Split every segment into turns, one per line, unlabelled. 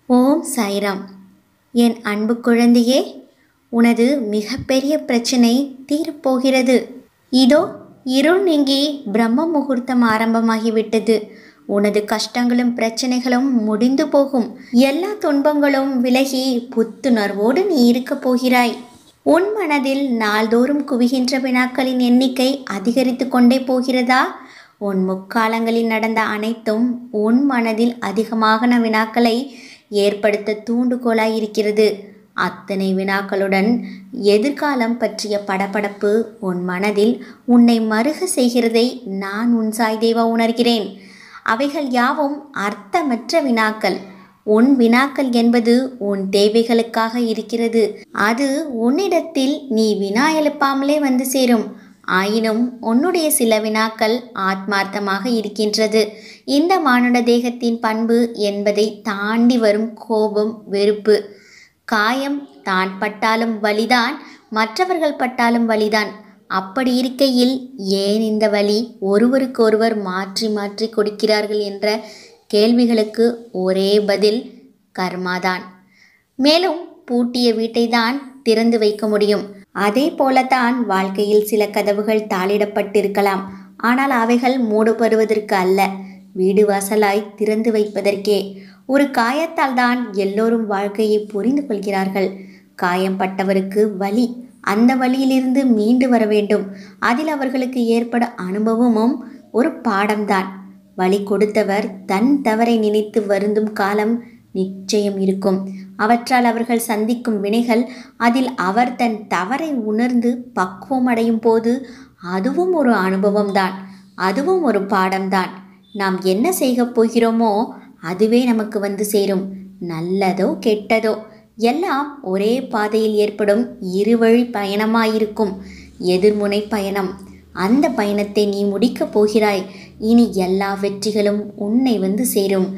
ஓம் சாய்ராம். என் அன்பு குழந்தையே, உனது மிகப்பெரிய பிரச்சனை தீரப்போகிறது. இதோ இருள் நீங்கி பிரம்ம முகூர்த்தம் ஆரம்பமாகிவிட்டது. உனது கஷ்டங்களும் பிரச்சனைகளும் முடிந்து போகும். எல்லா துன்பங்களும் விலகி புத்துணர்வோடு நீ இருக்கப் போகிறாய். உன் மனதில் நாள்தோறும் குவிகின்ற வினாக்களின் எண்ணிக்கை அதிகரித்து கொண்டே போகிறதா? உன் முக்காலங்களில் நடந்த அனைத்தும் உன் மனதில் அதிகமான வினாக்களை ஏற்படுத்த தூண்டுகோலாய் இருக்கிறது. அத்தனை வினாக்களுடன் எதிர்காலம் பற்றிய படபடப்பு உன் மனதில் உன்னை மருக செய்கிறதை நான் உன் சாய் தேவா உணர்கிறேன். அவைகள் யாவும் அர்த்தமற்ற வினாக்கள். உன் வினாக்கள் என்பது உன் தேவைகளுக்காக இருக்கிறது. அது உன்னிடத்தில் நீ வினா எழுப்பாமலே வந்து சேரும். ஆயினும் உன்னுடைய சில வினாக்கள் ஆத்மார்த்தமாக இருக்கின்றது. இந்த மானுட தேகத்தின் பண்பு என்பதை தாண்டி வரும் கோபம், வெறுப்பு, காயம் தான் பட்டாலும் வலிதான், மற்றவர்கள் பட்டாலும் வலிதான். அப்படி இருக்கையில் ஏன் இந்த வலி ஒருவருக்கொருவர் மாற்றி மாற்றி கொடுக்கிறார்கள் என்ற கேள்விகளுக்கு ஒரே பதில் கர்மாதான். மேலும் பூட்டிய வீட்டை தான் திறந்து வைக்க முடியும். அதே போலத்தான் வாழ்க்கையில் சில கதவுகள் தாளிடப்பட்டிருக்கலாம். ஆனால் அவைகள் மூடப்படுவதற்கு அல்ல, வீடு வாசலாய் திறந்து வைப்பதற்கே. ஒரு காயத்தால் தான் எல்லோரும் வாழ்க்கையை புரிந்து கொள்கிறார்கள். காயம்பட்டவருக்கு வலி, அந்த வழியிலிருந்து மீண்டு வர வேண்டும். அதில் அவர்களுக்கு ஏற்படும் அனுபவமும் ஒரு பாடம்தான். வலி கொடுத்தவர் தன் தவறை நினைத்து வருந்தும் காலம் நிச்சயம் இருக்கும். அவற்றால் அவர்கள் சந்திக்கும் வினைகள், அதில் அவர் தன் தவறை உணர்ந்து பக்குவம் அடையும் போது அதுவும் ஒரு அனுபவம்தான், அதுவும் ஒரு பாடம்தான். நாம் என்ன செய்ய போகிறோமோ அதுவே நமக்கு வந்து சேரும். நல்லதோ கெட்டதோ எல்லாம் ஒரே பாதையில் ஏற்படும் இருவழி பயணமாயிருக்கும். எதிர்முனை பயணம். அந்த பயணத்தை நீ முடிக்கப் போகிறாய். இனி எல்லா வெற்றிகளும் உன்னை வந்து சேரும்.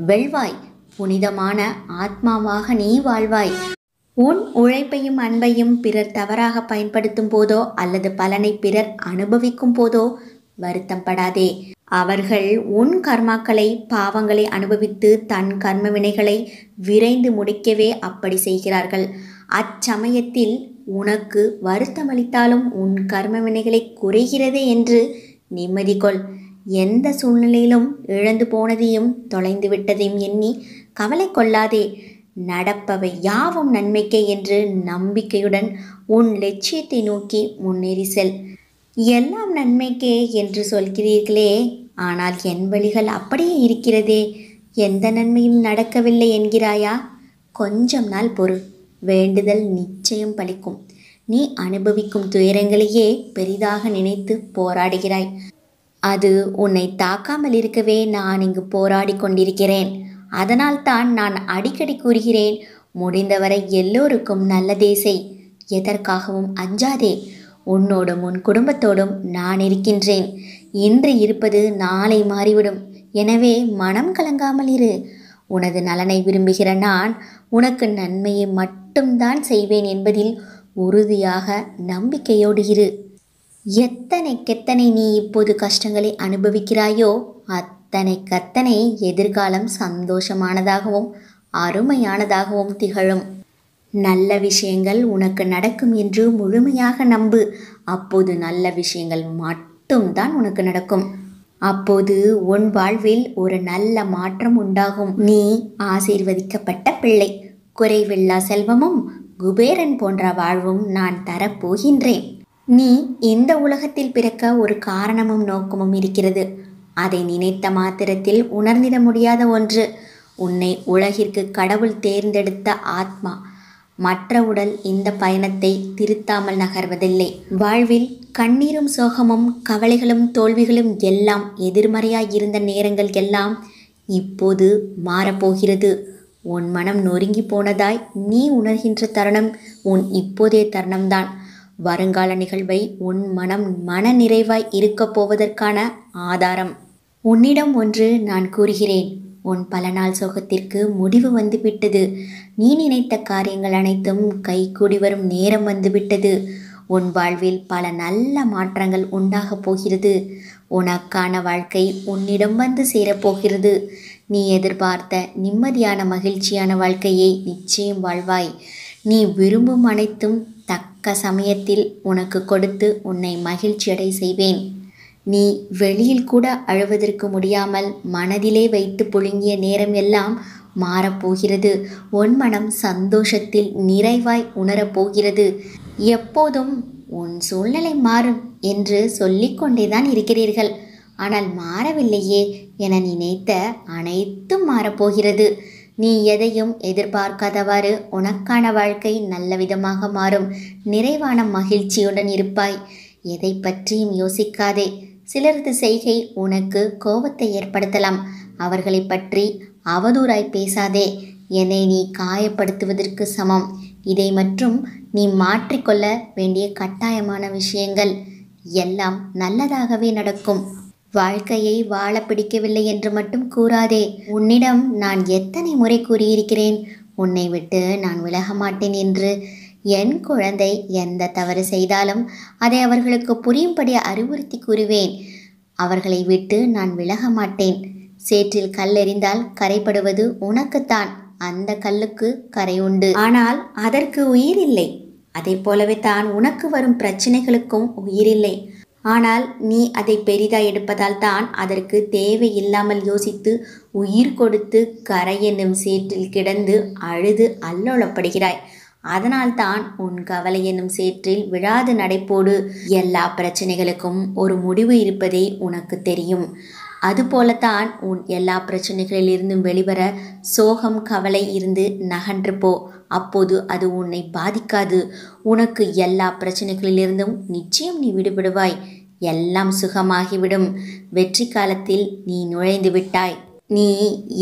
வெல்வாய். புனிதமான ஆத்மாவாக நீ வாழ்வாய். உன் உழைப்பையும் அன்பையும் பிறர் தவறாக பயன்படுத்தும் போதோ அல்லது பலனை பிறர் அனுபவிக்கும் போதோ வருத்தம் படாதே. அவர்கள் உன் கர்மாக்களை, பாவங்களை அனுபவித்து தன் கர்ம வினைகளை விரைந்து முடிக்கவே அப்படி செய்கிறார்கள். அச்சமயத்தில் உனக்கு வருத்தமளித்தாலும் உன் கர்ம வினைகளை குறைகிறதே என்று நிம்மதி கொள். எந்த சூழ்நிலையிலும் இழந்து போனதையும் தொலைந்து விட்டதையும் எண்ணி கவலை கொள்ளாதே. நடப்பவை யாவும் நன்மைக்கே என்று நம்பிக்கையுடன் உன் லட்சியத்தை நோக்கி முன்னேறி செல். எல்லாம் நன்மைக்கே என்று சொல்கிறீர்களே, ஆனால் என் வழிகள் அப்படியே இருக்கிறதே, எந்த நன்மையும் நடக்கவில்லை என்கிறாயா? கொஞ்சம் நாள் பொறு, வேண்டுதல் நிச்சயம் பலிக்கும். நீ அனுபவிக்கும் துயரங்களையே பெரிதாக நினைத்து போராடுகிறாய். அது உன்னை தாக்காமல் இருக்கவே நான் இங்கு போராடி கொண்டிருக்கிறேன். அதனால்தான் நான் அடிக்கடி கூறுகிறேன், முடிந்தவரை எல்லோருக்கும் நல்லதே செய். எதற்காகவும் அஞ்சாதே. உன்னோடும் உன் குடும்பத்தோடும் நான் இருக்கின்றேன். இன்று இருப்பது நாளை மாறிவிடும். எனவே மனம் கலங்காமல் இரு. உனது நலனை விரும்புகிற நான் உனக்கு நன்மையை மட்டும்தான் செய்வேன் என்பதில் உறுதியாக நம்பிக்கையோடு இரு. எத்தனைக்கெத்தனை நீ இப்போது கஷ்டங்களை அனுபவிக்கிறாயோ அத்தனை எதிர்காலம் சந்தோஷமானதாகவும் அருமையானதாகவும் திகழும். நல்ல விஷயங்கள் உனக்கு நடக்கும் என்று முழுமையாக நம்பு. அப்போது நல்ல விஷயங்கள் மட்டும்தான் உனக்கு நடக்கும். அப்போது உன் வாழ்வில் ஒரு நல்ல மாற்றம் உண்டாகும். நீ ஆசீர்வதிக்கப்பட்ட பிள்ளை. குறைவில்லா செல்வமும் குபேரன் போன்ற வாழ்வும் நான் தரப்போகின்றேன். நீ இந்த உலகத்தில் பிறக்க ஒரு காரணமும் நோக்கமும் இருக்கிறது. அதை நினைத்த மாத்திரத்தில் உணர்ந்திட முடியாத ஒன்று. உன்னை உலகிற்கு கடவுள் தேர்ந்தெடுத்த ஆத்மா. மற்ற உடல் இந்த பயணத்தை திருத்தாமல் நகர்வதில்லை. வாழ்வில் கண்ணீரும் சோகமும் கவலைகளும் தோல்விகளும் எல்லாம் எதிர்மறையாய் இருந்த நேரங்கள் எல்லாம் இப்போது மாறப்போகிறது. உன் மனம் நொறுங்கி போனதாய் நீ உணர்கின்ற தருணம் உன் இப்போதைய தருணம்தான். வருங்கால நிகழ்வை உன் மனம் மன நிறைவாய் இருக்கப் போவதற்கான ஆதாரம். உன்னிடம் ஒன்று நான் கூறுகிறேன். உன் பல நாள் சோகத்திற்கு முடிவு வந்துவிட்டது. நீ நினைத்த காரியங்கள் அனைத்தும் கைகூடி வரும் நேரம் வந்துவிட்டது. உன் வாழ்வில் பல நல்ல மாற்றங்கள் உண்டாகப் போகிறது. உனக்கான வாழ்க்கை உன்னிடம் வந்து சேரப்போகிறது. நீ எதிர்பார்த்த நிம்மதியான மகிழ்ச்சியான வாழ்க்கையை நிச்சயம் வாழ்வாய். நீ விரும்பும் அனைத்தும் தக்க சமயத்தில் உனக்கு கொடுத்து உன்னை மகிழ்ச்சியடை செய்வேன். நீ வெளியில் கூட அழுவதற்கு முடியாமல் மனதிலே வைத்து புழுங்கிய நேரம் எல்லாம் மாறப்போகிறது. உன் மனம் சந்தோஷத்தில் நிறைவாய் உணரப்போகிறது. எப்போதும் உன் சூழ்நிலை மாறும் என்று சொல்லிக்கொண்டேதான் இருக்கிறீர்கள். ஆனால் மாறவில்லையே என நினைத்த அனைத்தும் மாறப்போகிறது. நீ எதையும் எதிர்பார்க்காதவாறு உனக்கான வாழ்க்கை நல்ல விதமாக மாறும். நிறைவான மகிழ்ச்சியுடன் இருப்பாய். எதை பற்றியும் யோசிக்காதே. சிலரது செய்கை உனக்கு கோபத்தை ஏற்படுத்தலாம். அவர்களை பற்றி அவதூறாய் பேசாதே. என்னை நீ காயப்படுத்துவதற்கு சமம். இதை மற்றும் நீ மாற்றிக்கொள்ள வேண்டிய கட்டாயமான விஷயங்கள் எல்லாம் நல்லதாகவே நடக்கும். வாழ்க்கையை வாழ பிடிக்கவில்லை என்று மட்டும் கூறாதே. உன்னிடம் நான் எத்தனை முறை கூறியிருக்கிறேன், உன்னை விட்டு நான் விலக மாட்டேன் என்று. என் குழந்தை எந்த தவறு செய்தாலும் அதை அவர்களுக்கு புரியும்படி அறிவுறுத்தி கூறுவேன். அவர்களை விட்டு நான் விலக மாட்டேன். சேற்றில் கல் எறிந்தால் கரைப்படுவது உனக்குத்தான். அந்த கல்லுக்கு கரை உண்டு, ஆனால் அதற்கு உயிர் இல்லை. அதை போலவே தான் உனக்கு வரும் பிரச்சனைகளுக்கும் உயிரில்லை. ஆனால் நீ அதை பெரிதாய் எடுப்பதால் தான் அதற்கு தேவையில்லாமல் யோசித்து உயிர் கொடுத்து கரை என்னும் சேற்றில் கிடந்து அழுது அல்லோலப்படுகிறாய். அதனால்தான் உன் கவலை என்னும் சேற்றில் விழாது நடைபோடு. எல்லா பிரச்சனைகளுக்கும் ஒரு முடிவு இருப்பதே உனக்கு தெரியும். அதுபோலத்தான் உன் எல்லா பிரச்சனைகளிலிருந்தும் வெளிவர சோகம் கவலை இருந்து நகன்று போ. அப்போது அது உன்னை பாதிக்காது. உனக்கு எல்லா பிரச்சனைகளிலிருந்தும் நிச்சயம் நீ விடுபடுவாய். எல்லாம் சுகமாகிவிடும். வெற்றி காலத்தில் நீ நுழைந்து விட்டாய். நீ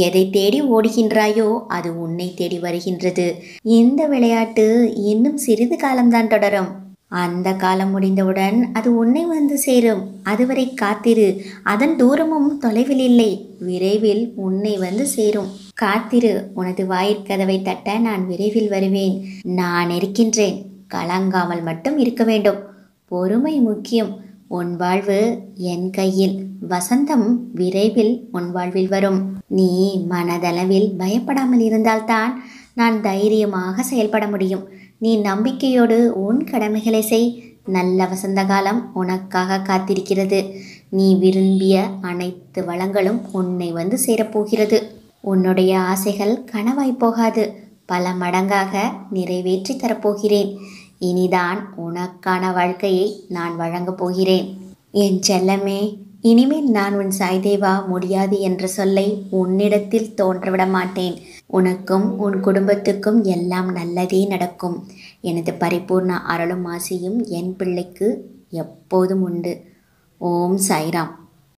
எதை தேடி ஓடுகின்றாயோ அது உன்னை தேடி வருகின்றது. இந்த விளையாட்டு இன்னும் சிறிது காலம்தான் தொடரும். அந்த காலம் முடிந்தவுடன் அது உன்னை வந்து சேரும். அதுவரை காத்திரு. அதன் தூரமும் தொலைவில் இல்லை, விரைவில் உன்னை வந்து சேரும். காத்திரு. உனது வாயிற்கதவை தட்ட நான் விரைவில் வருவேன். நான் இருக்கின்றேன். கலங்காமல் மட்டும் இருக்க வேண்டும். பொறுமை முக்கியம். உன் வாழ்வு என் கையில். வசந்தம் விரைவில் உன் வாழ்வில் வரும். நீ மனதளவில் பயப்படாமல் இருந்தால்தான் நான் தைரியமாக செயல்பட முடியும். நீ நம்பிக்கையோடு உன் கடமைகளை செய். நல்ல வசந்த காலம் உனக்காக காத்திருக்கிறது. நீ விரும்பிய அனைத்து வளங்களும் உன்னை வந்து சேரப்போகிறது. உன்னுடைய ஆசைகள் கனவாய் போகாது, பல மடங்காக நிறைவேற்றி தரப்போகிறேன். இனிதான் உனக்கான வாழ்க்கையை நான் வழங்கப் போகிறேன். என் செல்லமே, இனிமேல் நான் உன் சாய்தேவா முடியாது என்ற சொல்லை உன்னிடத்தில் தோன்றவிட மாட்டேன். உனக்கும் உன் குடும்பத்துக்கும் எல்லாம் நல்லதே நடக்கும். எனது பரிபூர்ண அருளும் ஆசியும் என் பிள்ளைக்கு எப்போதும் உண்டு. ஓம் சாய்ராம்.